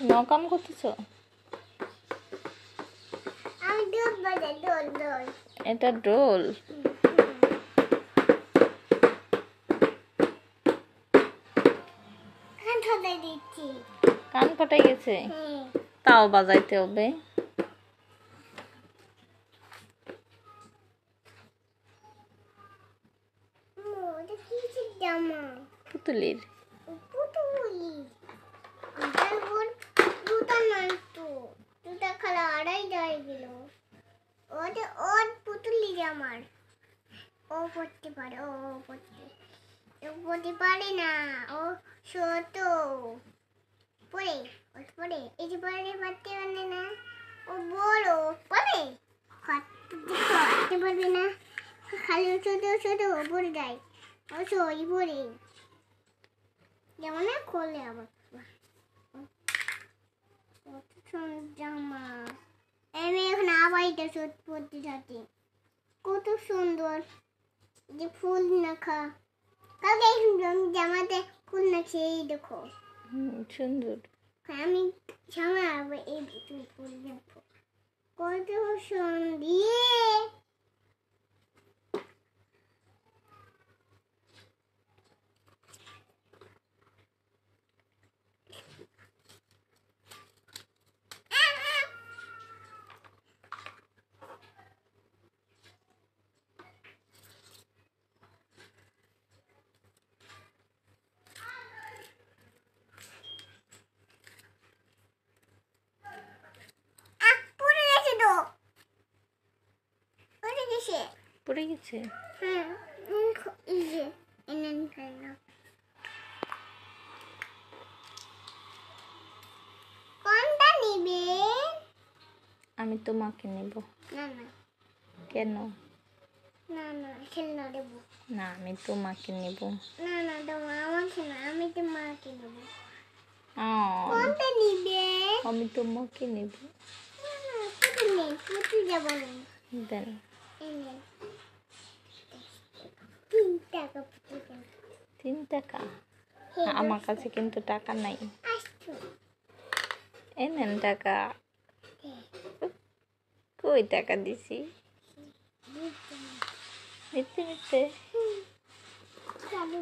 নাও কাম করতেছো? এটা ডোল। কান ফাটাই গেছে, তাও বাজাইতে হবে। পুতুলির আমার ও পড়তে পারে, ও পড়তে পারে না, ও ছোট পড়ে পড়ে এই যে পড়ে পারতে পারে না, ও বড় পড়ে হাঁটতে পারবে না, খালি ছোট ছোট পড়ে যায়, ও সই পড়ে যেমন খোলে আবার জামা। আমি এখন আবার এটা পড়তে থাকি, কত সুন্দর যে ফুল নাখা। কালকে জামাতে ফুল নাখছে, এই দেখো সুন্দর। আমি জামা এই ফুল দেখো কত সুন্দর। পড়ে গেছে। কোনটা নিবে? আমি তোমাকে নেব। না না কেন? না না খেলনা দেব না, আমি তোমাকে নেব। না না তোমার আমাকে না, আমি তোমাকে নেব। কোনটা নিবে? আমি তোমাকে নেব। না না পুতুল নেই, পুতুল যাব না। দেন। 3 টাকা পুতুল। 3 টাকা? আমার কাছে কিন্তু টাকা নাই। এই নেন টাকা। কই টাকা দিছি? মিথ্যে মিথ্যে। চালু